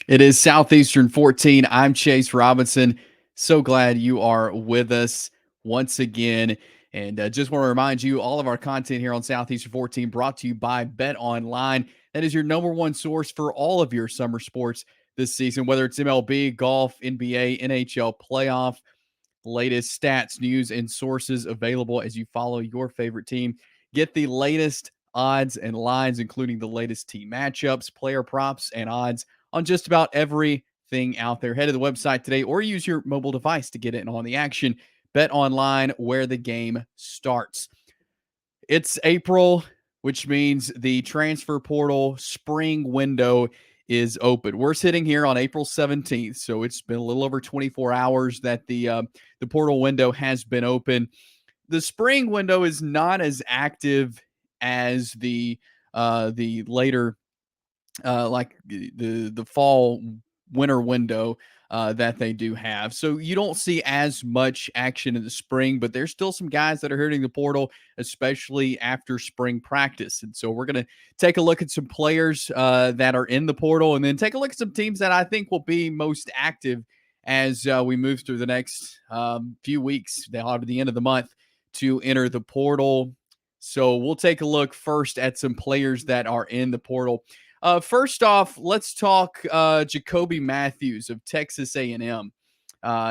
It is Southeastern 14. I'm Chase Robinson. So glad you are with us once again. And just want to remind you, all of our content here on Southeastern 14 brought to you by Bet Online. That is your number one source for all of your summer sports this season, whether it's MLB, golf, NBA, NHL playoff, latest stats, news, and sources available as you follow your favorite team. Get the latest odds and lines, including the latest team matchups, player props, and odds on just about everything out there. Head to the website today or use your mobile device to get in on the action. Bet online where the game starts. It's April, which means the transfer portal spring window is open. We're sitting here on April 17th, so it's been a little over 24 hours that the portal window has been open. The spring window is not as active as the later like the fall winter window that they do have. So you don't see as much action in the spring, but there's still some guys that are hitting the portal, especially after spring practice. And so we're going to take a look at some players that are in the portal, and then take a look at some teams that I think will be most active as we move through the next few weeks. They'll have to the end of the month to enter the portal. So we'll take a look first at some players that are in the portal. First off, let's talk Jacoby Matthews of Texas A&M.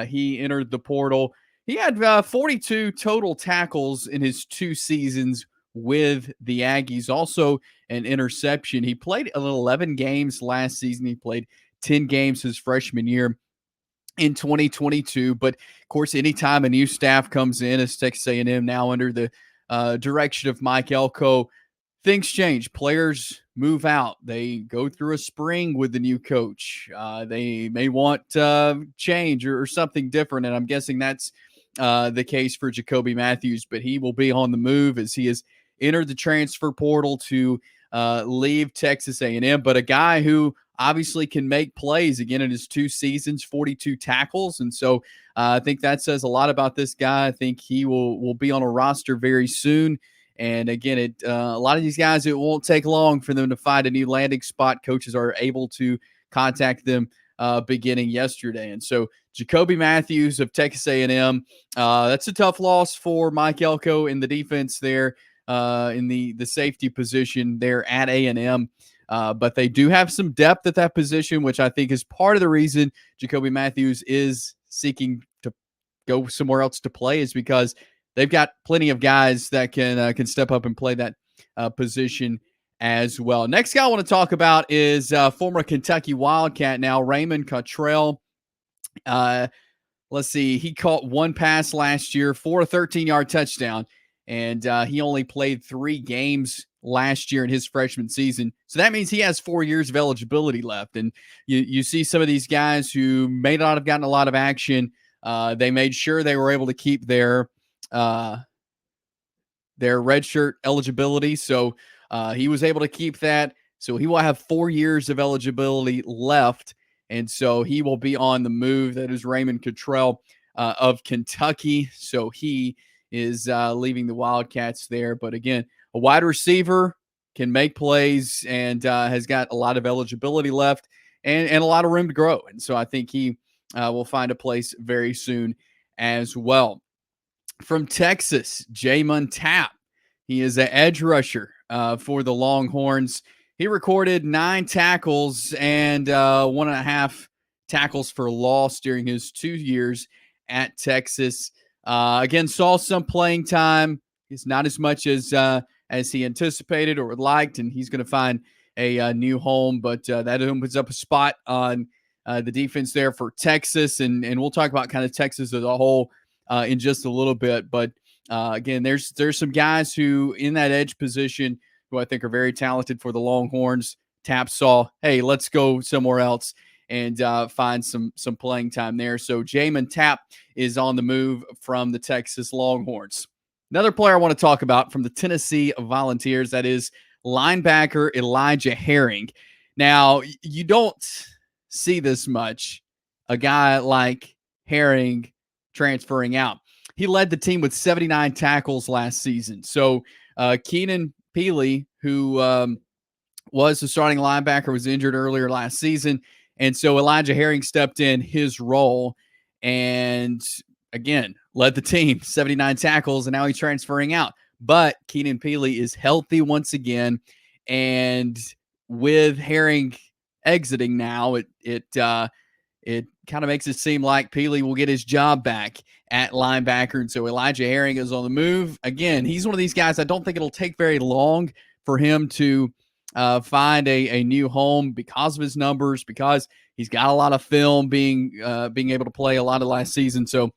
He entered the portal. He had 42 total tackles in his 2 seasons with the Aggies. Also, an interception. He played 11 games last season. He played 10 games his freshman year in 2022. But of course, anytime a new staff comes in, as Texas A&M now under the direction of Mike Elko, things change. Players move out. They go through a spring with the new coach. They may want change or something different, and I'm guessing that's the case for Jacoby Matthews. But he will be on the move as he has entered the transfer portal to leave Texas A&M. But a guy who obviously can make plays again in his 2 seasons, 42 tackles, and so I think that says a lot about this guy. I think he will be on a roster very soon. And again, a lot of these guys, it won't take long for them to find a new landing spot. Coaches are able to contact them beginning yesterday. And so Jacoby Matthews of Texas A&M, that's a tough loss for Mike Elko in the defense there, in the safety position there at A&M. But they do have some depth at that position, which I think is part of the reason Jacoby Matthews is seeking to go somewhere else to play, is because they've got plenty of guys that can step up and play that position as well. Next guy I want to talk about is former Kentucky Wildcat, now Raymond Cottrell. Let's see, he caught one pass last year for a 13-yard touchdown, and he only played 3 games last year in his freshman season. So that means he has 4 years of eligibility left. And you see some of these guys who may not have gotten a lot of action. They made sure they were able to keep their redshirt eligibility. So he was able to keep that. So he will have 4 years of eligibility left. And so he will be on the move. That is Raymond Cottrell of Kentucky. So he is leaving the Wildcats there. But again, a wide receiver, can make plays, and has got a lot of eligibility left and a lot of room to grow. And so I think he will find a place very soon as well. From Texas, Tapp. He is an edge rusher for the Longhorns. He recorded 9 tackles and 1.5 tackles for loss during his 2 years at Texas. Again, saw some playing time. It's not as much as he anticipated or liked, and he's going to find a new home. But that opens up a spot on the defense there for Texas, and we'll talk about kind of Texas as a whole in just a little bit. But again, there's some guys who in that edge position who I think are very talented for the Longhorns. Tapp saw, hey, let's go somewhere else and find some playing time there. So Tapp is on the move from the Texas Longhorns. Another player I want to talk about from the Tennessee Volunteers, that is linebacker Elijah Herring. Now, you don't see this much, a guy like Herring transferring out. He led the team with 79 tackles last season. So Keenan Peely, who was the starting linebacker, was injured earlier last season, And so Elijah Herring stepped in his role and again led the team 79 tackles, and now he's transferring out. But Keenan Peely is healthy once again, and with Herring exiting now, it kind of makes it seem like Peely will get his job back at linebacker. And so Elijah Herring is on the move. Again, he's one of these guys, I don't think it'll take very long for him to find a new home because of his numbers, because he's got a lot of film being able to play a lot of last season. So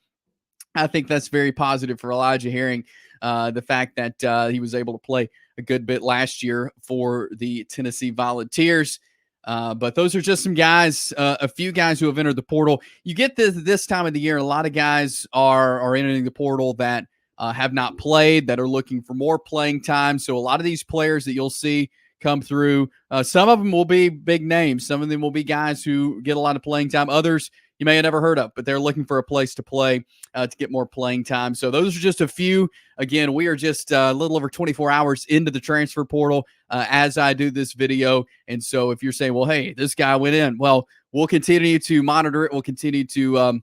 I think that's very positive for Elijah Herring. The fact that he was able to play a good bit last year for the Tennessee Volunteers. But those are just some guys, a few guys who have entered the portal. You get this time of the year, a lot of guys are entering the portal that have not played, that are looking for more playing time. So a lot of these players that you'll see come through, some of them will be big names. Some of them will be guys who get a lot of playing time. Others you may have never heard of, but they're looking for a place to play to get more playing time. So those are just a few. Again, we are just a little over 24 hours into the transfer portal as I do this video. And so if you're saying, well, hey, this guy went in, well, we'll continue to monitor it. We'll continue to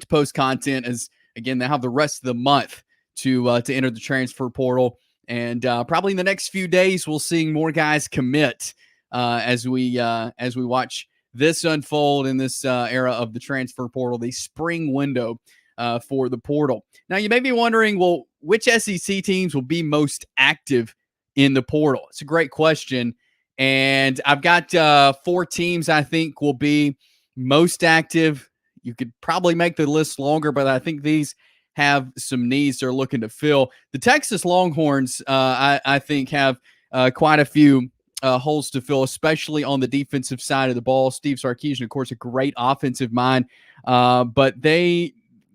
post content as, again, they have the rest of the month to enter the transfer portal. And probably in the next few days, we'll see more guys commit as we watch this unfold in this era of the transfer portal, the spring window for the portal. Now, you may be wondering, well, which SEC teams will be most active in the portal? It's a great question. And I've got 4 teams I think will be most active. You could probably make the list longer, but I think these have some needs they're looking to fill. The Texas Longhorns, I think, have quite a few holes to fill, especially on the defensive side of the ball. Steve Sarkisian, of course, a great offensive mind, but they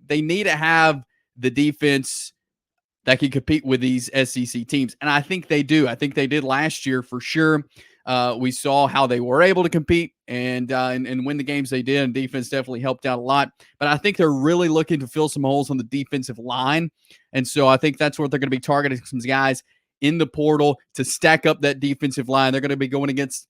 need to have the defense that can compete with these SEC teams, and I think they do. I think they did last year for sure. We saw how they were able to compete and win the games they did, and defense definitely helped out a lot. But I think they're really looking to fill some holes on the defensive line, and so I think that's what they're going to be targeting, some guys in the portal to stack up that defensive line. They're going to be going against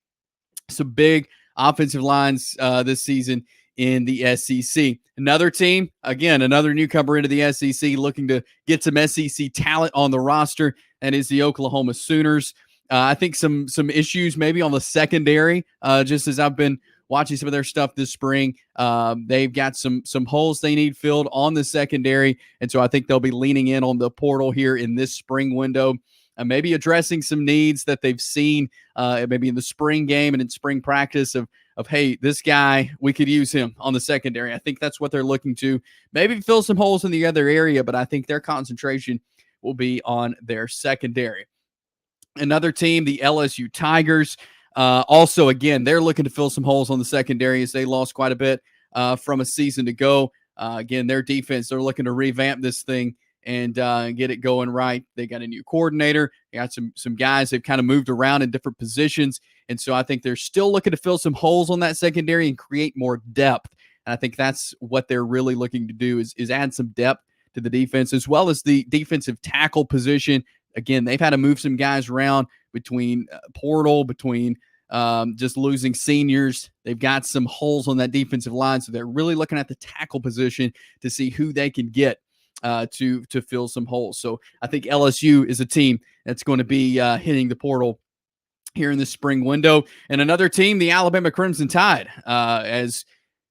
some big offensive lines this season in the SEC. Another team, again, another newcomer into the SEC, looking to get some SEC talent on the roster, and is the Oklahoma Sooners. I think some issues maybe on the secondary, just as I've been watching some of their stuff this spring. They've got some holes they need filled on the secondary, and so I think they'll be leaning in on the portal here in this spring window. Maybe addressing some needs that they've seen maybe in the spring game and in spring practice of, hey, this guy, we could use him on the secondary. I think that's what they're looking to. Maybe fill some holes in the other area, but I think their concentration will be on their secondary. Another team, the LSU Tigers, also, again, they're looking to fill some holes on the secondary as they lost quite a bit from a season ago. Again, their defense, they're looking to revamp this thing and get it going right. They got a new coordinator. They got some guys they've kind of moved around in different positions. And so I think they're still looking to fill some holes on that secondary and create more depth. And I think that's what they're really looking to do is add some depth to the defense, as well as the defensive tackle position. Again, they've had to move some guys around between portal, between just losing seniors. They've got some holes on that defensive line. So they're really looking at the tackle position to see who they can get to fill some holes. So I think LSU is a team that's going to be hitting the portal here in the spring window. And another team, the Alabama Crimson Tide, as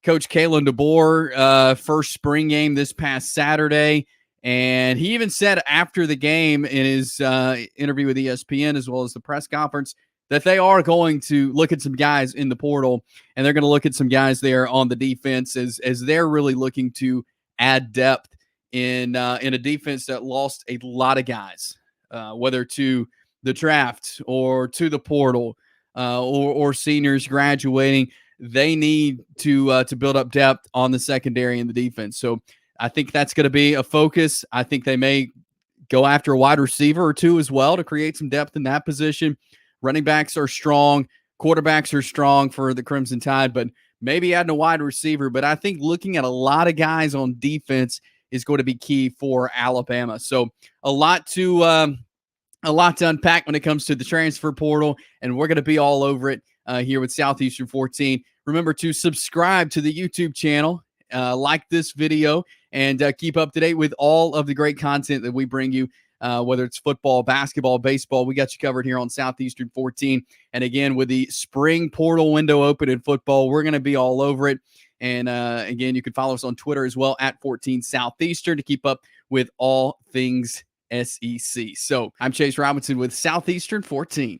Coach Kalen DeBoer, first spring game this past Saturday. And he even said after the game in his interview with ESPN, as well as the press conference, that they are going to look at some guys in the portal, and they're going to look at some guys there on the defense as they're really looking to add depth in a defense that lost a lot of guys, whether to the draft or to the portal or seniors graduating. They need to build up depth on the secondary and the defense. So I think that's going to be a focus. I think they may go after a wide receiver or two as well to create some depth in that position. Running backs are strong. Quarterbacks are strong for the Crimson Tide, but maybe adding a wide receiver. But I think looking at a lot of guys on defense is going to be key for Alabama. So a lot to unpack when it comes to the transfer portal, and we're going to be all over it here with Southeastern 14 Remember to subscribe to the YouTube channel, like this video, and keep up to date with all of the great content that we bring you, whether it's football, basketball, baseball. We got you covered here on Southeastern 14. And again, with the spring portal window open in football, we're going to be all over it. And again, you can follow us on Twitter as well at 14 Southeastern to keep up with all things SEC. So I'm Chase Robinson with Southeastern 14.